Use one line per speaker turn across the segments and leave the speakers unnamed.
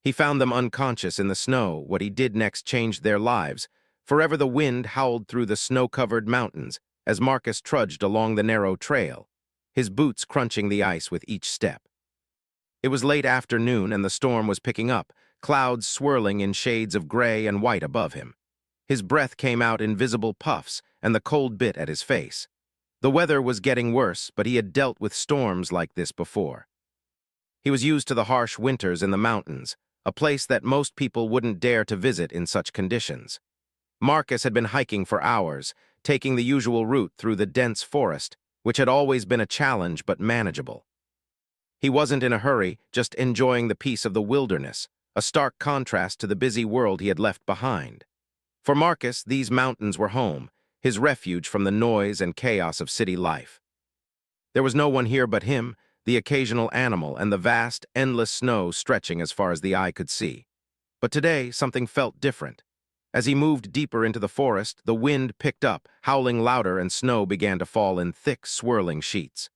He found them unconscious in the snow. What he did next changed their lives. Forever the wind howled through the snow-covered mountains as Marcus trudged along the narrow trail, his boots crunching the ice with each step. It was late afternoon and the storm was picking up, clouds swirling in shades of gray and white above him. His breath came out in visible puffs and the cold bit at his face. The weather was getting worse, but he had dealt with storms like this before. He was used to the harsh winters in the mountains, a place that most people wouldn't dare to visit in such conditions. Marcus had been hiking for hours, taking the usual route through the dense forest, which had always been a challenge but manageable. He wasn't in a hurry, just enjoying the peace of the wilderness, a stark contrast to the busy world he had left behind. For Marcus, these mountains were home, his refuge from the noise and chaos of city life. There was no one here but him, the occasional animal, and the vast, endless snow stretching as far as the eye could see. But today, something felt different. As he moved deeper into the forest, the wind picked up, howling louder, and snow began to fall in thick, swirling sheets.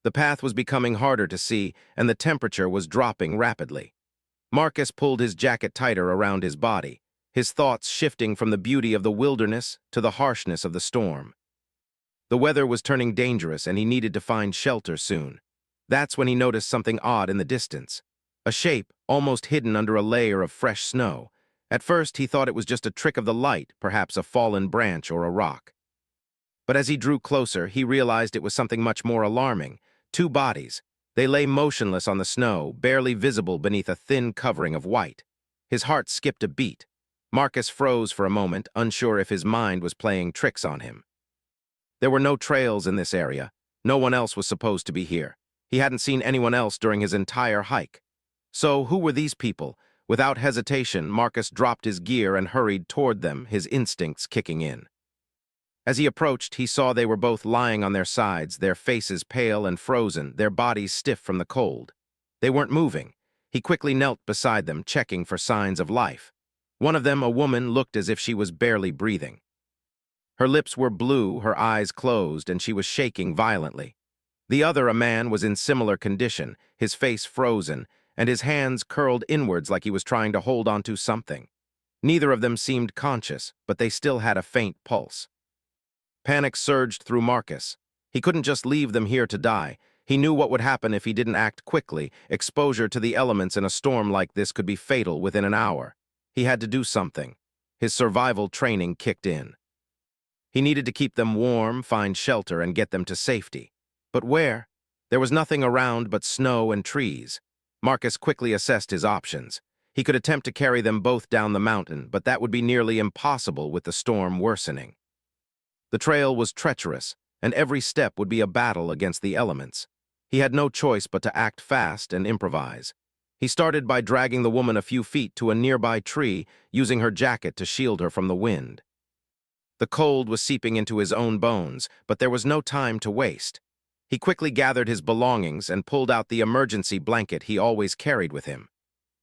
The path was becoming harder to see, and the temperature was dropping rapidly. Marcus pulled his jacket tighter around his body, his thoughts shifting from the beauty of the wilderness to the harshness of the storm. The weather was turning dangerous, and he needed to find shelter soon. That's when he noticed something odd in the distance, a shape almost hidden under a layer of fresh snow. At first, he thought it was just a trick of the light, perhaps a fallen branch or a rock. But as he drew closer, he realized it was something much more alarming. Two bodies. They lay motionless on the snow, barely visible beneath a thin covering of white. His heart skipped a beat. Marcus froze for a moment, unsure if his mind was playing tricks on him. There were no trails in this area. No one else was supposed to be here. He hadn't seen anyone else during his entire hike. So who were these people? Without hesitation, Marcus dropped his gear and hurried toward them, his instincts kicking in. As he approached, he saw they were both lying on their sides, their faces pale and frozen, their bodies stiff from the cold. They weren't moving. He quickly knelt beside them, checking for signs of life. One of them, a woman, looked as if she was barely breathing. Her lips were blue, her eyes closed, and she was shaking violently. The other, a man, was in similar condition, his face frozen, and his hands curled inwards like he was trying to hold onto something. Neither of them seemed conscious, but they still had a faint pulse. Panic surged through Marcus. He couldn't just leave them here to die. He knew what would happen if he didn't act quickly. Exposure to the elements in a storm like this could be fatal within an hour. He had to do something. His survival training kicked in. He needed to keep them warm, find shelter, and get them to safety. But where? There was nothing around but snow and trees. Marcus quickly assessed his options. He could attempt to carry them both down the mountain, but that would be nearly impossible with the storm worsening. The trail was treacherous, and every step would be a battle against the elements. He had no choice but to act fast and improvise. He started by dragging the woman a few feet to a nearby tree, using her jacket to shield her from the wind. The cold was seeping into his own bones, but there was no time to waste. He quickly gathered his belongings and pulled out the emergency blanket he always carried with him.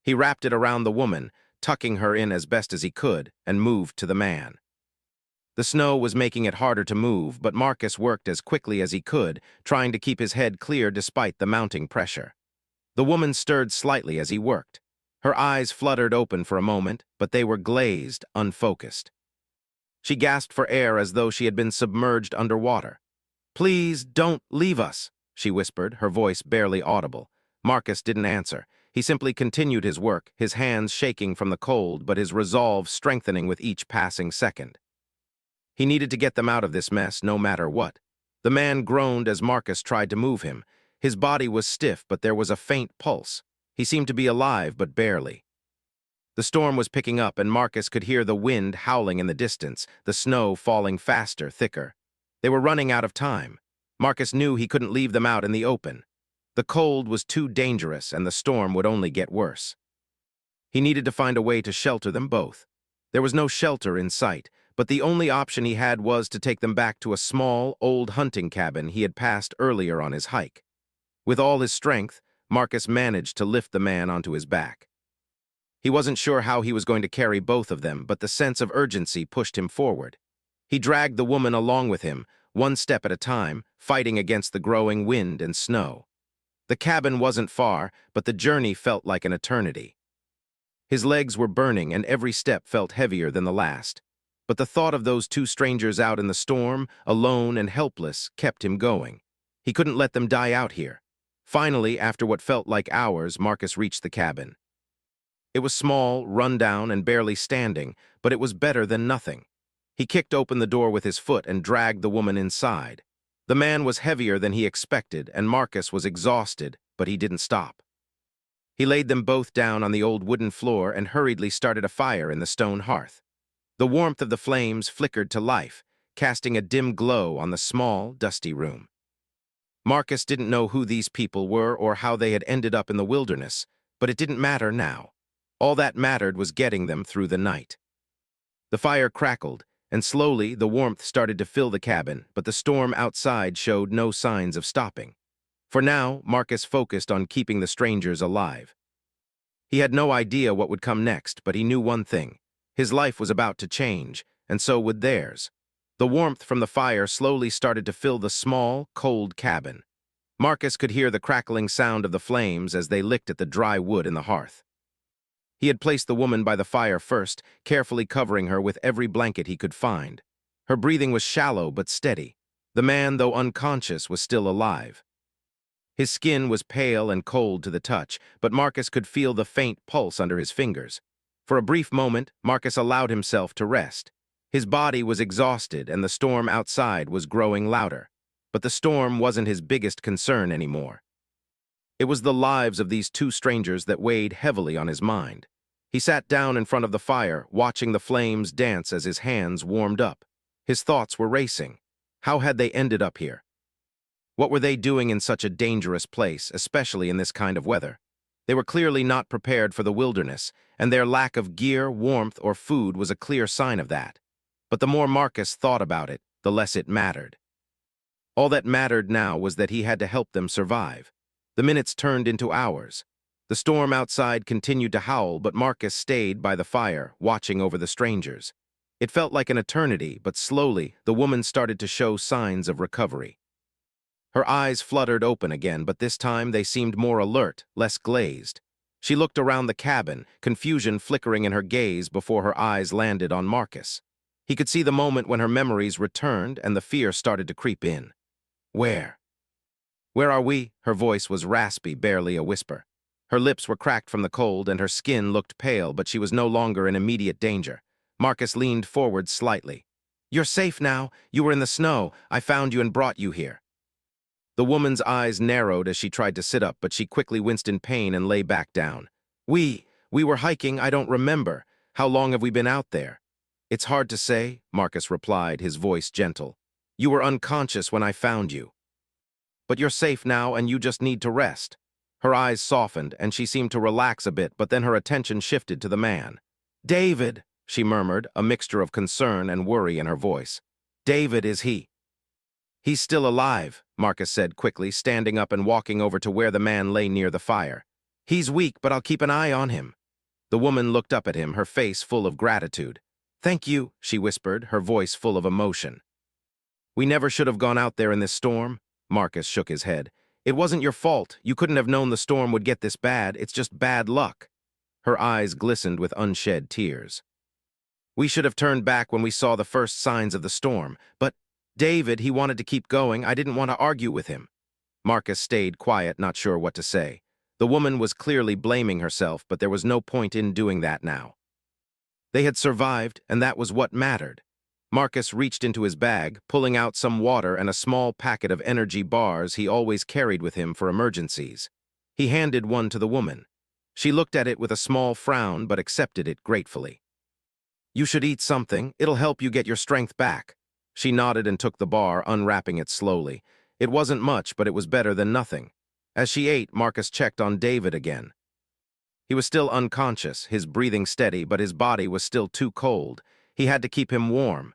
He wrapped it around the woman, tucking her in as best as he could, and moved to the man. The snow was making it harder to move, but Marcus worked as quickly as he could, trying to keep his head clear despite the mounting pressure. The woman stirred slightly as he worked. Her eyes fluttered open for a moment, but they were glazed, unfocused. She gasped for air as though she had been submerged underwater. "Please, don't leave us," she whispered, her voice barely audible. Marcus didn't answer. He simply continued his work, his hands shaking from the cold, but his resolve strengthening with each passing second. He needed to get them out of this mess, no matter what. The man groaned as Marcus tried to move him. His body was stiff, but there was a faint pulse. He seemed to be alive, but barely. The storm was picking up, and Marcus could hear the wind howling in the distance, the snow falling faster, thicker. They were running out of time. Marcus knew he couldn't leave them out in the open. The cold was too dangerous, and the storm would only get worse. He needed to find a way to shelter them both. There was no shelter in sight, but the only option he had was to take them back to a small, old hunting cabin he had passed earlier on his hike. With all his strength, Marcus managed to lift the man onto his back. He wasn't sure how he was going to carry both of them, but the sense of urgency pushed him forward. He dragged the woman along with him, one step at a time, fighting against the growing wind and snow. The cabin wasn't far, but the journey felt like an eternity. His legs were burning and every step felt heavier than the last. But the thought of those two strangers out in the storm, alone and helpless, kept him going. He couldn't let them die out here. Finally, after what felt like hours, Marcus reached the cabin. It was small, run down, and barely standing, but it was better than nothing. He kicked open the door with his foot and dragged the woman inside. The man was heavier than he expected, and Marcus was exhausted, but he didn't stop. He laid them both down on the old wooden floor and hurriedly started a fire in the stone hearth. The warmth of the flames flickered to life, casting a dim glow on the small, dusty room. Marcus didn't know who these people were or how they had ended up in the wilderness, but it didn't matter now. All that mattered was getting them through the night. The fire crackled, and slowly the warmth started to fill the cabin, but the storm outside showed no signs of stopping. For now, Marcus focused on keeping the strangers alive. He had no idea what would come next, but he knew one thing. His life was about to change, and so would theirs. The warmth from the fire slowly started to fill the small, cold cabin. Marcus could hear the crackling sound of the flames as they licked at the dry wood in the hearth. He had placed the woman by the fire first, carefully covering her with every blanket he could find. Her breathing was shallow but steady. The man, though unconscious, was still alive. His skin was pale and cold to the touch, but Marcus could feel the faint pulse under his fingers. For a brief moment, Marcus allowed himself to rest. His body was exhausted and the storm outside was growing louder. But the storm wasn't his biggest concern anymore. It was the lives of these two strangers that weighed heavily on his mind. He sat down in front of the fire, watching the flames dance as his hands warmed up. His thoughts were racing. How had they ended up here? What were they doing in such a dangerous place, especially in this kind of weather? They were clearly not prepared for the wilderness, and their lack of gear, warmth, or food was a clear sign of that. But the more Marcus thought about it, the less it mattered. All that mattered now was that he had to help them survive. The minutes turned into hours. The storm outside continued to howl, but Marcus stayed by the fire, watching over the strangers. It felt like an eternity, but slowly, the woman started to show signs of recovery. Her eyes fluttered open again, but this time they seemed more alert, less glazed. She looked around the cabin, confusion flickering in her gaze before her eyes landed on Marcus. He could see the moment when her memories returned and the fear started to creep in. Where? Where are we? Her voice was raspy, barely a whisper. Her lips were cracked from the cold and her skin looked pale, but she was no longer in immediate danger. Marcus leaned forward slightly. You're safe now. You were in the snow. I found you and brought you here. The woman's eyes narrowed as she tried to sit up, but she quickly winced in pain and lay back down. We were hiking. I don't remember. How long have we been out there? It's hard to say, Marcus replied, his voice gentle. You were unconscious when I found you. But you're safe now and you just need to rest. Her eyes softened and she seemed to relax a bit, but then her attention shifted to the man. David, she murmured, a mixture of concern and worry in her voice. David, is he? He's still alive, Marcus said quickly, standing up and walking over to where the man lay near the fire. He's weak, but I'll keep an eye on him. The woman looked up at him, her face full of gratitude. Thank you, she whispered, her voice full of emotion. We never should have gone out there in this storm. Marcus shook his head. It wasn't your fault. You couldn't have known the storm would get this bad. It's just bad luck. Her eyes glistened with unshed tears. We should have turned back when we saw the first signs of the storm, but David, he wanted to keep going. I didn't want to argue with him. Marcus stayed quiet, not sure what to say. The woman was clearly blaming herself, but there was no point in doing that now. They had survived, and that was what mattered. Marcus reached into his bag, pulling out some water and a small packet of energy bars he always carried with him for emergencies. He handed one to the woman. She looked at it with a small frown, but accepted it gratefully. You should eat something. It'll help you get your strength back. She nodded and took the bar, unwrapping it slowly. It wasn't much, but it was better than nothing. As she ate, Marcus checked on David again. He was still unconscious, his breathing steady, but his body was still too cold. He had to keep him warm.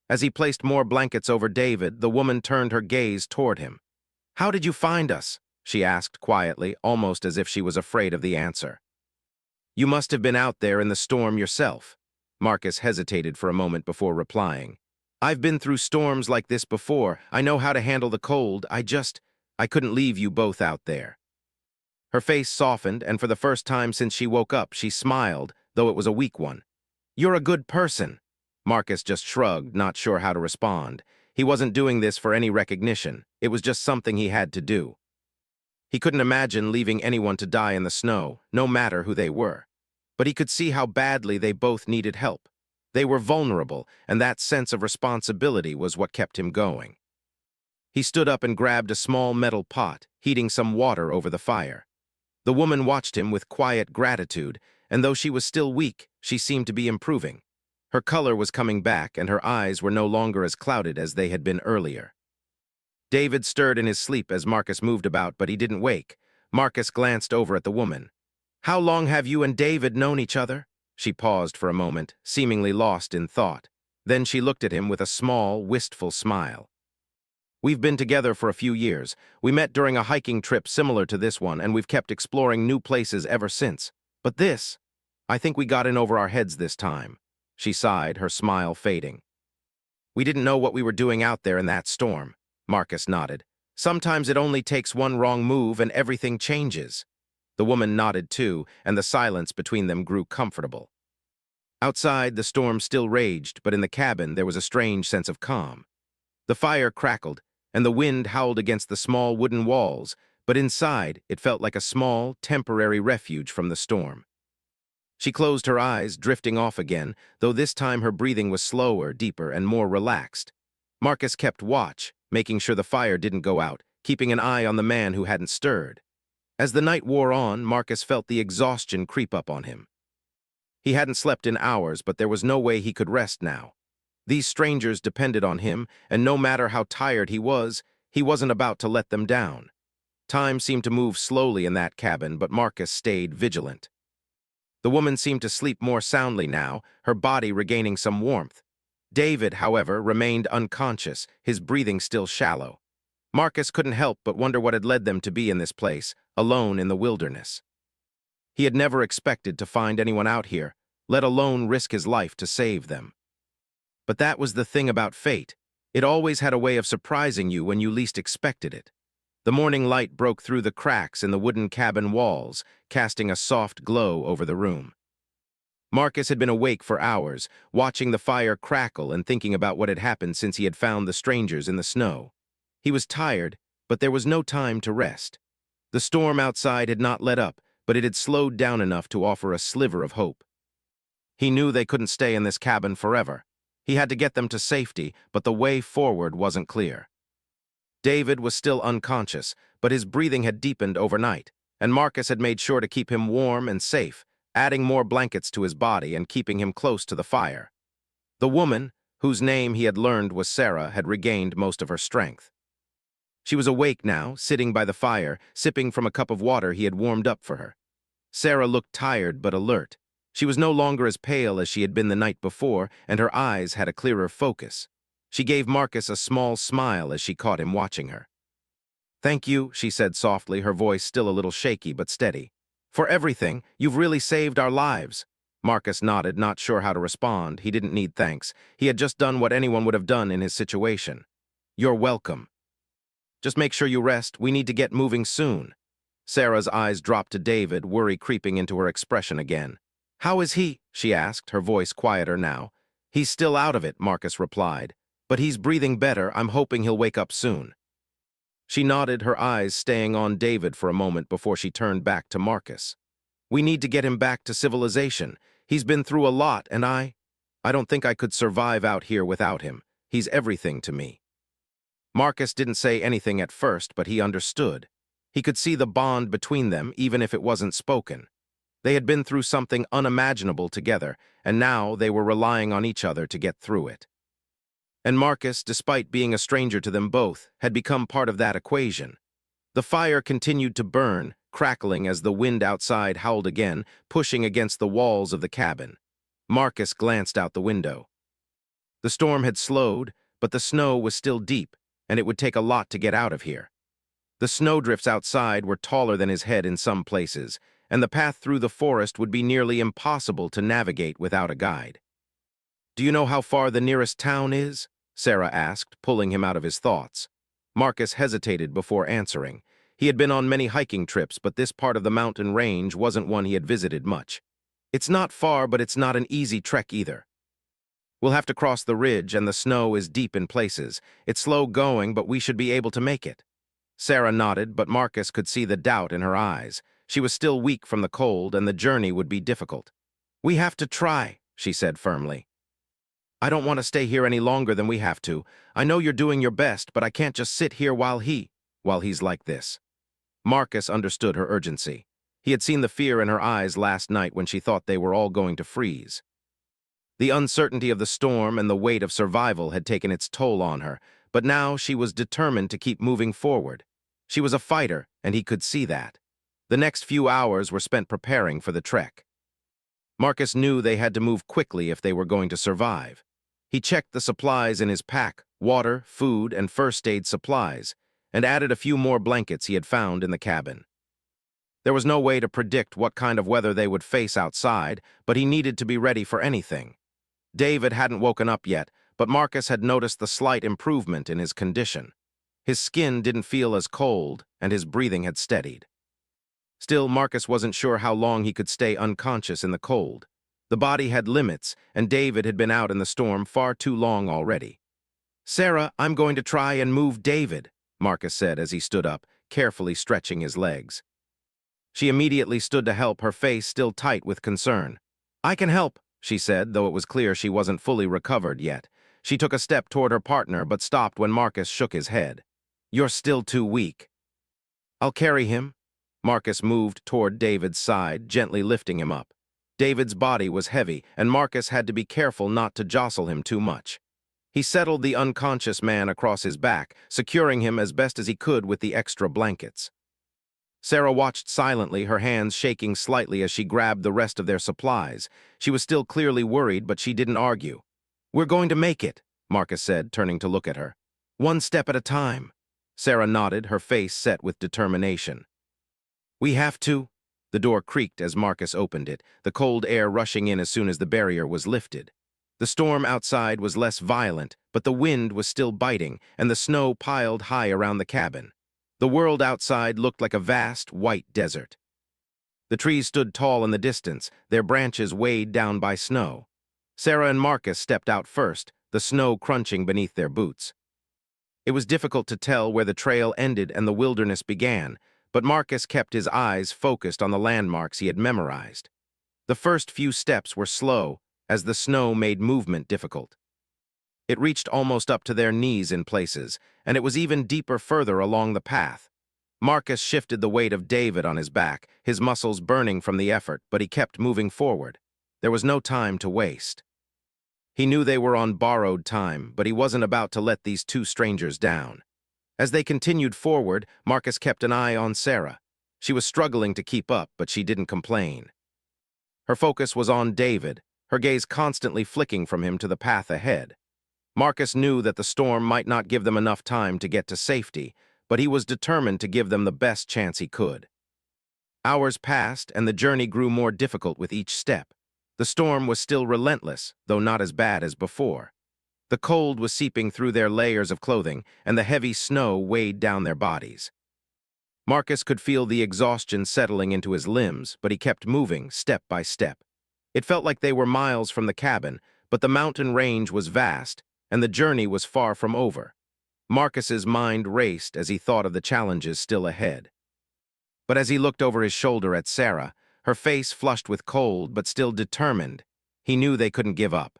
As he placed more blankets over David, the woman turned her gaze toward him. How did you find us? She asked quietly, almost as if she was afraid of the answer. You must have been out there in the storm yourself. Marcus hesitated for a moment before replying. I've been through storms like this before. I know how to handle the cold. I couldn't leave you both out there. Her face softened, and for the first time since she woke up, she smiled, though it was a weak one. "You're a good person." Marcus just shrugged, not sure how to respond. He wasn't doing this for any recognition. It was just something he had to do. He couldn't imagine leaving anyone to die in the snow, no matter who they were. But he could see how badly they both needed help. They were vulnerable, and that sense of responsibility was what kept him going. He stood up and grabbed a small metal pot, heating some water over the fire. The woman watched him with quiet gratitude, and though she was still weak, she seemed to be improving. Her color was coming back, and her eyes were no longer as clouded as they had been earlier. David stirred in his sleep as Marcus moved about, but he didn't wake. Marcus glanced over at the woman. "How long have you and David known each other?" She paused for a moment, seemingly lost in thought. Then she looked at him with a small, wistful smile. "We've been together for a few years. We met during a hiking trip similar to this one, and we've kept exploring new places ever since. But this, I think we got in over our heads this time." She sighed, her smile fading. "We didn't know what we were doing out there in that storm." Marcus nodded. "Sometimes it only takes one wrong move and everything changes." The woman nodded too, and the silence between them grew comfortable. Outside, the storm still raged, but in the cabin there was a strange sense of calm. The fire crackled, and the wind howled against the small wooden walls, but inside it felt like a small, temporary refuge from the storm. She closed her eyes, drifting off again, though this time her breathing was slower, deeper, and more relaxed. Marcus kept watch, making sure the fire didn't go out, keeping an eye on the man who hadn't stirred. As the night wore on, Marcus felt the exhaustion creep up on him. He hadn't slept in hours, but there was no way he could rest now. These strangers depended on him, and no matter how tired he wasn't about to let them down. Time seemed to move slowly in that cabin, but Marcus stayed vigilant. The woman seemed to sleep more soundly now, her body regaining some warmth. David, however, remained unconscious, his breathing still shallow. Marcus couldn't help but wonder what had led them to be in this place, alone in the wilderness. He had never expected to find anyone out here, let alone risk his life to save them. But that was the thing about fate. It always had a way of surprising you when you least expected it. The morning light broke through the cracks in the wooden cabin walls, casting a soft glow over the room. Marcus had been awake for hours, watching the fire crackle and thinking about what had happened since he had found the strangers in the snow. He was tired, but there was no time to rest. The storm outside had not let up, but it had slowed down enough to offer a sliver of hope. He knew they couldn't stay in this cabin forever. He had to get them to safety, but the way forward wasn't clear. David was still unconscious, but his breathing had deepened overnight, and Marcus had made sure to keep him warm and safe, adding more blankets to his body and keeping him close to the fire. The woman, whose name he had learned was Sarah, had regained most of her strength. She was awake now, sitting by the fire, sipping from a cup of water he had warmed up for her. Sarah looked tired but alert. She was no longer as pale as she had been the night before, and her eyes had a clearer focus. She gave Marcus a small smile as she caught him watching her. "Thank you," she said softly, her voice still a little shaky but steady. "For everything. You've really saved our lives." Marcus nodded, not sure how to respond. He didn't need thanks. He had just done what anyone would have done in his situation. "You're welcome. Just make sure you rest. We need to get moving soon." Sarah's eyes dropped to David, worry creeping into her expression again. "How is he?" she asked, her voice quieter now. "He's still out of it," Marcus replied. "But he's breathing better. I'm hoping he'll wake up soon." She nodded, her eyes staying on David for a moment before she turned back to Marcus. "We need to get him back to civilization. He's been through a lot, and I don't think I could survive out here without him. He's everything to me." Marcus didn't say anything at first, but he understood. He could see the bond between them, even if it wasn't spoken. They had been through something unimaginable together, and now they were relying on each other to get through it. And Marcus, despite being a stranger to them both, had become part of that equation. The fire continued to burn, crackling as the wind outside howled again, pushing against the walls of the cabin. Marcus glanced out the window. The storm had slowed, but the snow was still deep, and it would take a lot to get out of here. The snowdrifts outside were taller than his head in some places, and the path through the forest would be nearly impossible to navigate without a guide. "Do you know how far the nearest town is?" Sarah asked, pulling him out of his thoughts. Marcus hesitated before answering. He had been on many hiking trips, but this part of the mountain range wasn't one he had visited much. It's not far, but it's not an easy trek either. We'll have to cross the ridge, and the snow is deep in places. It's slow going, but we should be able to make it. Sarah nodded, but Marcus could see the doubt in her eyes. She was still weak from the cold, and the journey would be difficult. We have to try, she said firmly. I don't want to stay here any longer than we have to. I know you're doing your best, but I can't just sit here while he's like this. Marcus understood her urgency. He had seen the fear in her eyes last night when she thought they were all going to freeze. The uncertainty of the storm and the weight of survival had taken its toll on her, but now she was determined to keep moving forward. She was a fighter, and he could see that. The next few hours were spent preparing for the trek. Marcus knew they had to move quickly if they were going to survive. He checked the supplies in his pack, water, food, and first aid supplies, and added a few more blankets he had found in the cabin. There was no way to predict what kind of weather they would face outside, but he needed to be ready for anything. David hadn't woken up yet, but Marcus had noticed the slight improvement in his condition. His skin didn't feel as cold, and his breathing had steadied. Still, Marcus wasn't sure how long he could stay unconscious in the cold. The body had limits, and David had been out in the storm far too long already. "Sarah, I'm going to try and move David," Marcus said as he stood up, carefully stretching his legs. She immediately stood to help, her face still tight with concern. "I can help," she said, though it was clear she wasn't fully recovered yet. She took a step toward her partner, but stopped when Marcus shook his head. "You're still too weak." "I'll carry him." Marcus moved toward David's side, gently lifting him up. David's body was heavy, and Marcus had to be careful not to jostle him too much. He settled the unconscious man across his back, securing him as best as he could with the extra blankets. Sarah watched silently, her hands shaking slightly as she grabbed the rest of their supplies. She was still clearly worried, but she didn't argue. "We're going to make it," Marcus said, turning to look at her. "One step at a time." Sarah nodded, her face set with determination. "We have to." The door creaked as Marcus opened it, the cold air rushing in as soon as the barrier was lifted. The storm outside was less violent, but the wind was still biting, and the snow piled high around the cabin. The world outside looked like a vast, white desert. The trees stood tall in the distance, their branches weighed down by snow. Sarah and Marcus stepped out first, the snow crunching beneath their boots. It was difficult to tell where the trail ended and the wilderness began, but Marcus kept his eyes focused on the landmarks he had memorized. The first few steps were slow, as the snow made movement difficult. It reached almost up to their knees in places, and it was even deeper further along the path. Marcus shifted the weight of David on his back, his muscles burning from the effort, but he kept moving forward. There was no time to waste. He knew they were on borrowed time, but he wasn't about to let these two strangers down. As they continued forward, Marcus kept an eye on Sarah. She was struggling to keep up, but she didn't complain. Her focus was on David, her gaze constantly flicking from him to the path ahead. Marcus knew that the storm might not give them enough time to get to safety, but he was determined to give them the best chance he could. Hours passed, and the journey grew more difficult with each step. The storm was still relentless, though not as bad as before. The cold was seeping through their layers of clothing, and the heavy snow weighed down their bodies. Marcus could feel the exhaustion settling into his limbs, but he kept moving, step by step. It felt like they were miles from the cabin, but the mountain range was vast, and the journey was far from over. Marcus's mind raced as he thought of the challenges still ahead. But as he looked over his shoulder at Sarah, her face flushed with cold but still determined, he knew they couldn't give up.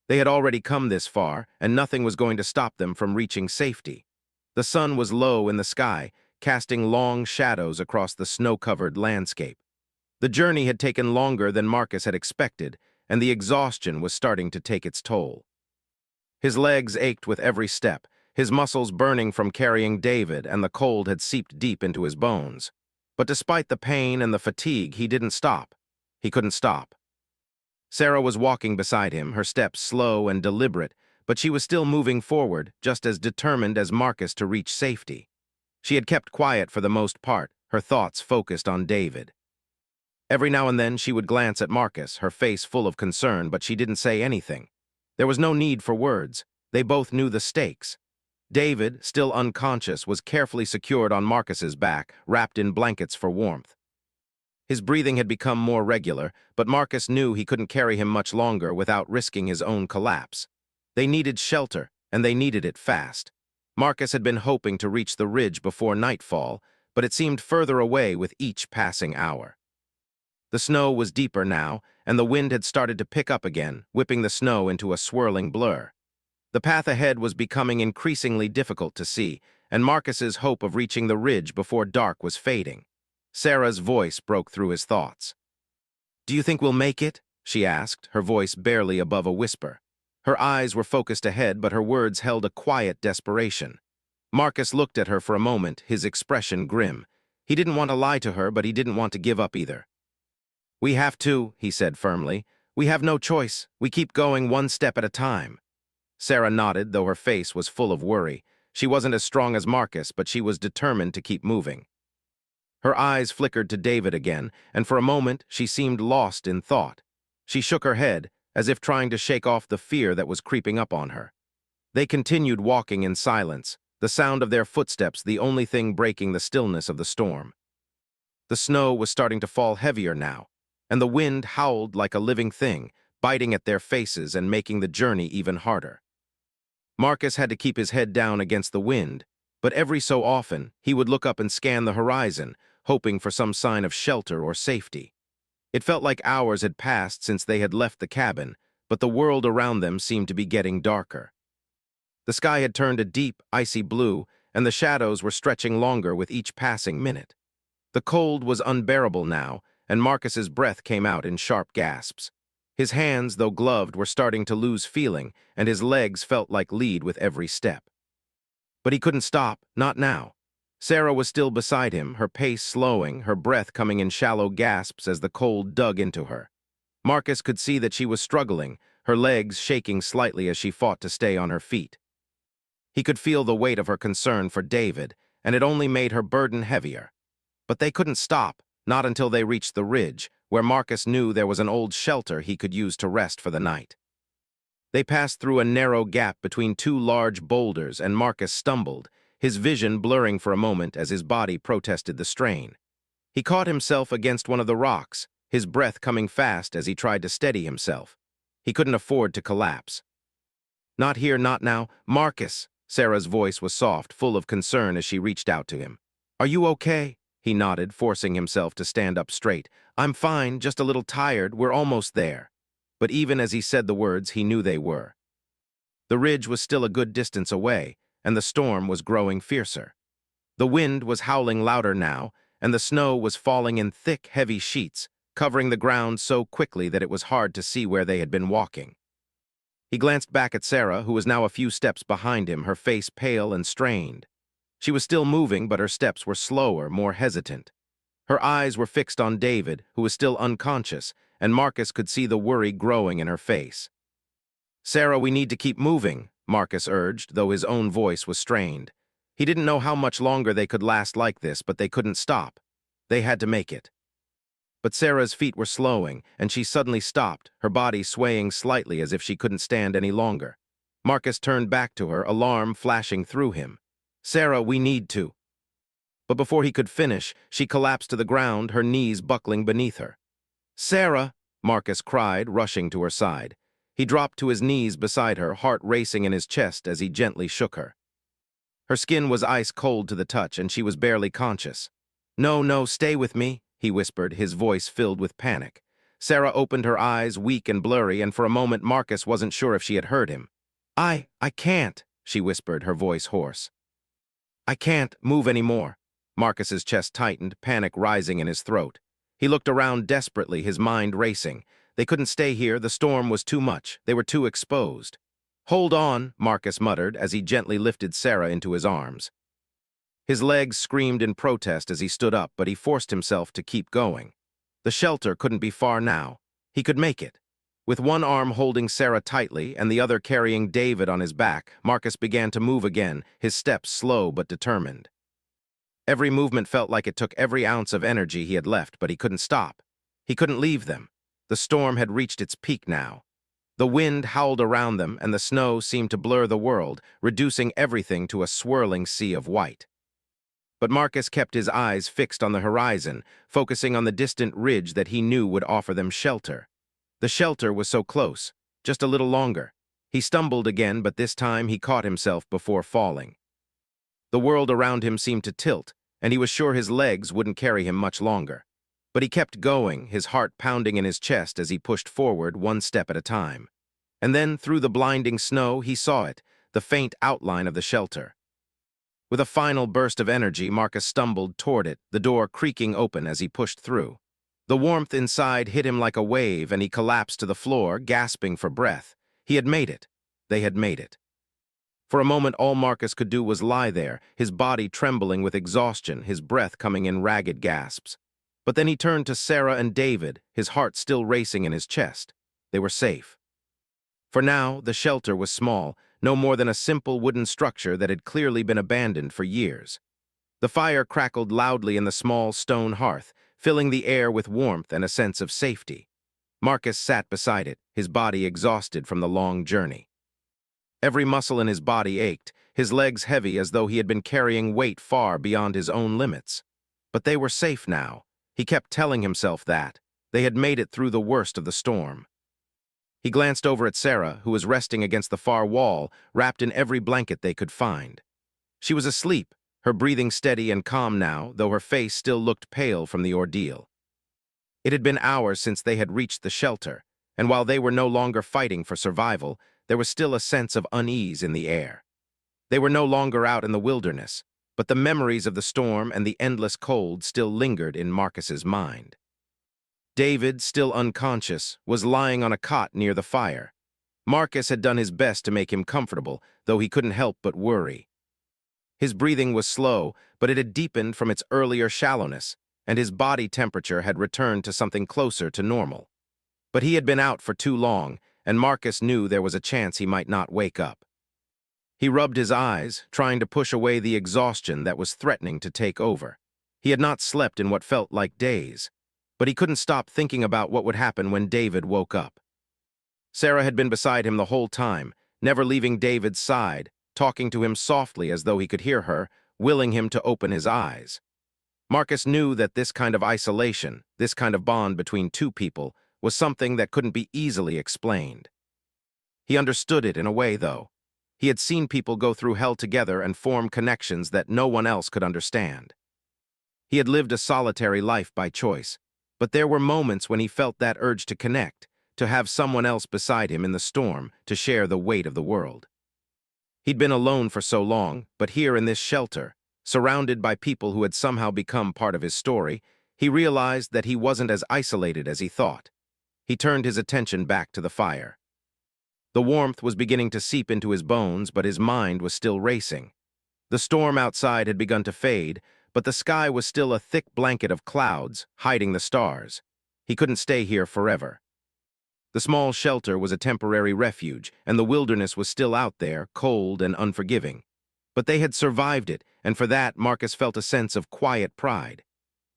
They had already come this far, and nothing was going to stop them from reaching safety. The sun was low in the sky, casting long shadows across the snow-covered landscape. The journey had taken longer than Marcus had expected, and the exhaustion was starting to take its toll. His legs ached with every step, his muscles burning from carrying David, and the cold had seeped deep into his bones. But despite the pain and the fatigue, he didn't stop. He couldn't stop. Sarah was walking beside him, her steps slow and deliberate, but she was still moving forward, just as determined as Marcus to reach safety. She had kept quiet for the most part, her thoughts focused on David. Every now and then she would glance at Marcus, her face full of concern, but she didn't say anything. There was no need for words. They both knew the stakes. David, still unconscious, was carefully secured on Marcus's back, wrapped in blankets for warmth. His breathing had become more regular, but Marcus knew he couldn't carry him much longer without risking his own collapse. They needed shelter, and they needed it fast. Marcus had been hoping to reach the ridge before nightfall, but it seemed further away with each passing hour. The snow was deeper now, and the wind had started to pick up again, whipping the snow into a swirling blur. The path ahead was becoming increasingly difficult to see, and Marcus's hope of reaching the ridge before dark was fading. Sarah's voice broke through his thoughts. "Do you think we'll make it?" she asked, her voice barely above a whisper. Her eyes were focused ahead, but her words held a quiet desperation. Marcus looked at her for a moment, his expression grim. He didn't want to lie to her, but he didn't want to give up either. "We have to," he said firmly. "We have no choice. We keep going one step at a time." Sarah nodded, though her face was full of worry. She wasn't as strong as Marcus, but she was determined to keep moving. Her eyes flickered to David again, and for a moment she seemed lost in thought. She shook her head, as if trying to shake off the fear that was creeping up on her. They continued walking in silence, the sound of their footsteps the only thing breaking the stillness of the storm. The snow was starting to fall heavier now, and the wind howled like a living thing, biting at their faces and making the journey even harder. Marcus had to keep his head down against the wind, but every so often he would look up and scan the horizon, hoping for some sign of shelter or safety. It felt like hours had passed since they had left the cabin, but the world around them seemed to be getting darker. The sky had turned a deep, icy blue, and the shadows were stretching longer with each passing minute. The cold was unbearable now, and Marcus's breath came out in sharp gasps. His hands, though gloved, were starting to lose feeling, and his legs felt like lead with every step. But he couldn't stop, not now. Sarah was still beside him, her pace slowing, her breath coming in shallow gasps as the cold dug into her. Marcus could see that she was struggling, her legs shaking slightly as she fought to stay on her feet. He could feel the weight of her concern for David, and it only made her burden heavier. But they couldn't stop, not until they reached the ridge, where Marcus knew there was an old shelter he could use to rest for the night. They passed through a narrow gap between two large boulders, and Marcus stumbled, his vision blurring for a moment as his body protested the strain. He caught himself against one of the rocks, his breath coming fast as he tried to steady himself. He couldn't afford to collapse. "Not here, not now. Marcus!" Sarah's voice was soft, full of concern as she reached out to him. "Are you okay?" He nodded, forcing himself to stand up straight. "I'm fine, just a little tired. We're almost there." But even as he said the words, he knew they were. The ridge was still a good distance away, and the storm was growing fiercer. The wind was howling louder now, and the snow was falling in thick, heavy sheets, covering the ground so quickly that it was hard to see where they had been walking. He glanced back at Sarah, who was now a few steps behind him, her face pale and strained. She was still moving, but her steps were slower, more hesitant. Her eyes were fixed on David, who was still unconscious, and Marcus could see the worry growing in her face. "Sarah, we need to keep moving," Marcus urged, though his own voice was strained. He didn't know how much longer they could last like this, but they couldn't stop. They had to make it. But Sarah's feet were slowing, and she suddenly stopped, her body swaying slightly as if she couldn't stand any longer. Marcus turned back to her, alarm flashing through him. "Sarah, we need to." But before he could finish, she collapsed to the ground, her knees buckling beneath her. "Sarah!" Marcus cried, rushing to her side. He dropped to his knees beside her, heart racing in his chest as he gently shook her. Her skin was ice cold to the touch, and she was barely conscious. "No, no, stay with me," he whispered, his voice filled with panic. Sarah opened her eyes, weak and blurry, and for a moment Marcus wasn't sure if she had heard him. I can't," she whispered, her voice hoarse. "I can't move anymore." Marcus's chest tightened, panic rising in his throat. He looked around desperately, his mind racing. They couldn't stay here, the storm was too much, they were too exposed. "Hold on," Marcus muttered as he gently lifted Sarah into his arms. His legs screamed in protest as he stood up, but he forced himself to keep going. The shelter couldn't be far now. He could make it. With one arm holding Sarah tightly and the other carrying David on his back, Marcus began to move again, his steps slow but determined. Every movement felt like it took every ounce of energy he had left, but he couldn't stop. He couldn't leave them. The storm had reached its peak now. The wind howled around them, and the snow seemed to blur the world, reducing everything to a swirling sea of white. But Marcus kept his eyes fixed on the horizon, focusing on the distant ridge that he knew would offer them shelter. The shelter was so close, just a little longer. He stumbled again, but this time he caught himself before falling. The world around him seemed to tilt, and he was sure his legs wouldn't carry him much longer. But he kept going, his heart pounding in his chest as he pushed forward one step at a time. And then, through the blinding snow, he saw it, the faint outline of the shelter. With a final burst of energy, Marcus stumbled toward it, the door creaking open as he pushed through. The warmth inside hit him like a wave, and he collapsed to the floor, gasping for breath. He had made it. They had made it. For a moment, all Marcus could do was lie there, his body trembling with exhaustion, his breath coming in ragged gasps. But then he turned to Sarah and David, his heart still racing in his chest. They were safe. For now, the shelter was small, no more than a simple wooden structure that had clearly been abandoned for years. The fire crackled loudly in the small stone hearth, filling the air with warmth and a sense of safety. Marcus sat beside it, his body exhausted from the long journey. Every muscle in his body ached, his legs heavy as though he had been carrying weight far beyond his own limits. But they were safe now. He kept telling himself that. They had made it through the worst of the storm. He glanced over at Sarah, who was resting against the far wall, wrapped in every blanket they could find. She was asleep, her breathing steady and calm now, though her face still looked pale from the ordeal. It had been hours since they had reached the shelter, and while they were no longer fighting for survival, there was still a sense of unease in the air. They were no longer out in the wilderness, but the memories of the storm and the endless cold still lingered in Marcus's mind. David, still unconscious, was lying on a cot near the fire. Marcus had done his best to make him comfortable, though he couldn't help but worry. His breathing was slow, but it had deepened from its earlier shallowness, and his body temperature had returned to something closer to normal. But he had been out for too long, and Marcus knew there was a chance he might not wake up. He rubbed his eyes, trying to push away the exhaustion that was threatening to take over. He had not slept in what felt like days, but he couldn't stop thinking about what would happen when David woke up. Sarah had been beside him the whole time, never leaving David's side, talking to him softly as though he could hear her, willing him to open his eyes. Marcus knew that this kind of isolation, this kind of bond between two people, was something that couldn't be easily explained. He understood it in a way, though. He had seen people go through hell together and form connections that no one else could understand. He had lived a solitary life by choice, but there were moments when he felt that urge to connect, to have someone else beside him in the storm, to share the weight of the world. He'd been alone for so long, but here in this shelter, surrounded by people who had somehow become part of his story, he realized that he wasn't as isolated as he thought. He turned his attention back to the fire. The warmth was beginning to seep into his bones, but his mind was still racing. The storm outside had begun to fade, but the sky was still a thick blanket of clouds, hiding the stars. He couldn't stay here forever. The small shelter was a temporary refuge, and the wilderness was still out there, cold and unforgiving. But they had survived it, and for that Marcus felt a sense of quiet pride.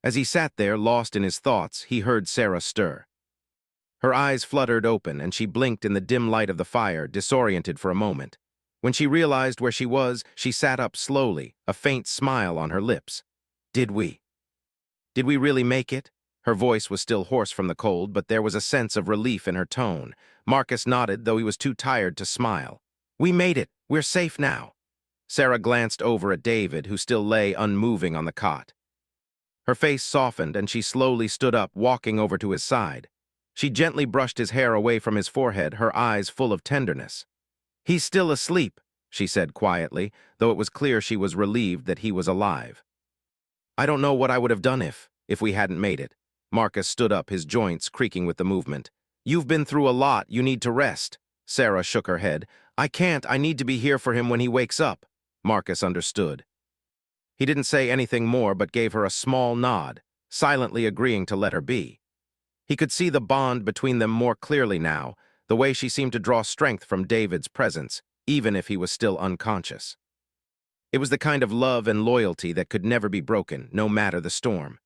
As he sat there, lost in his thoughts, he heard Sarah stir. Her eyes fluttered open, and she blinked in the dim light of the fire, disoriented for a moment. When she realized where she was, she sat up slowly, a faint smile on her lips. Did we really make it? Her voice was still hoarse from the cold, but there was a sense of relief in her tone. Marcus nodded, though he was too tired to smile. We made it. We're safe now. Sarah glanced over at David, who still lay unmoving on the cot. Her face softened, and she slowly stood up, walking over to his side. She gently brushed his hair away from his forehead, her eyes full of tenderness. He's still asleep, she said quietly, though it was clear she was relieved that he was alive. I don't know what I would have done if we hadn't made it. Marcus stood up, his joints creaking with the movement. You've been through a lot, you need to rest. Sarah shook her head. I can't, I need to be here for him when he wakes up. Marcus understood. He didn't say anything more but gave her a small nod, silently agreeing to let her be. He could see the bond between them more clearly now, the way she seemed to draw strength from David's presence, even if he was still unconscious. It was the kind of love and loyalty that could never be broken, no matter the storm.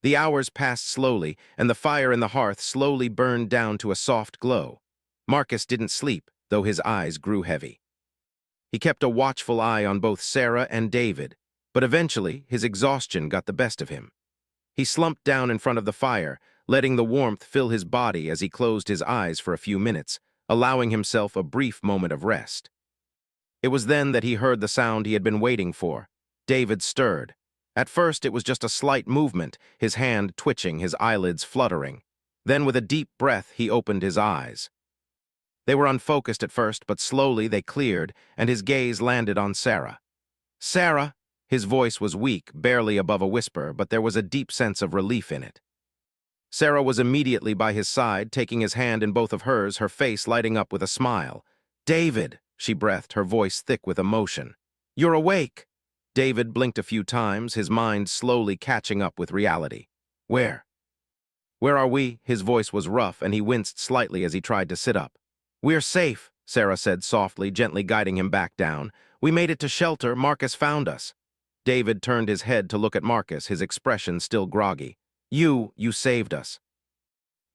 The hours passed slowly, and the fire in the hearth slowly burned down to a soft glow. Marcus didn't sleep, though his eyes grew heavy. He kept a watchful eye on both Sarah and David. But eventually, his exhaustion got the best of him. He slumped down in front of the fire, letting the warmth fill his body as he closed his eyes for a few minutes, allowing himself a brief moment of rest. It was then that he heard the sound he had been waiting for. David stirred. At first, it was just a slight movement, his hand twitching, his eyelids fluttering. Then, with a deep breath, he opened his eyes. They were unfocused at first, but slowly they cleared, and his gaze landed on Sarah. "Sarah!" His voice was weak, barely above a whisper, but there was a deep sense of relief in it. Sarah was immediately by his side, taking his hand in both of hers, her face lighting up with a smile. "David!" she breathed, her voice thick with emotion. "You're awake!" David blinked a few times, his mind slowly catching up with reality. "Where? Where are we?" His voice was rough, and he winced slightly as he tried to sit up. "We're safe," Sarah said softly, gently guiding him back down. "We made it to shelter. Marcus found us." David turned his head to look at Marcus, his expression still groggy. You saved us."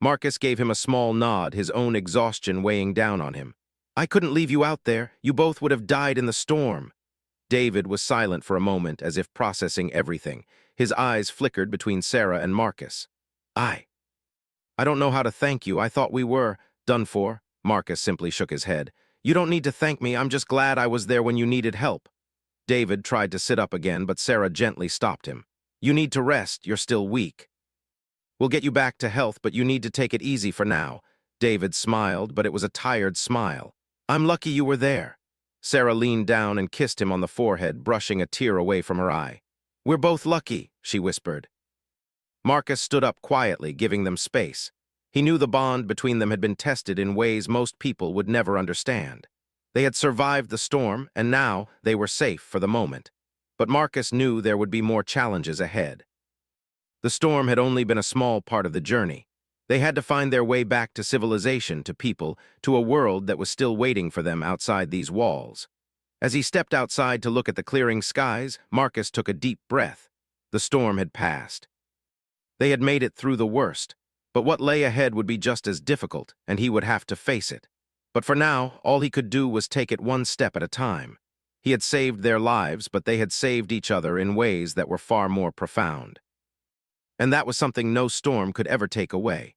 Marcus gave him a small nod, his own exhaustion weighing down on him. "I couldn't leave you out there. You both would have died in the storm." David was silent for a moment, as if processing everything. His eyes flickered between Sarah and Marcus. I don't know how to thank you. I thought we were done for." Marcus simply shook his head. "You don't need to thank me. I'm just glad I was there when you needed help." David tried to sit up again, but Sarah gently stopped him. "You need to rest. You're still weak. We'll get you back to health, but you need to take it easy for now." David smiled, but it was a tired smile. "I'm lucky you were there." Sarah leaned down and kissed him on the forehead, brushing a tear away from her eye. "We're both lucky," she whispered. Marcus stood up quietly, giving them space. He knew the bond between them had been tested in ways most people would never understand. They had survived the storm, and now they were safe for the moment. But Marcus knew there would be more challenges ahead. The storm had only been a small part of the journey. They had to find their way back to civilization, to people, to a world that was still waiting for them outside these walls. As he stepped outside to look at the clearing skies, Marcus took a deep breath. The storm had passed. They had made it through the worst, but what lay ahead would be just as difficult, and he would have to face it. But for now, all he could do was take it one step at a time. He had saved their lives, but they had saved each other in ways that were far more profound. And that was something no storm could ever take away.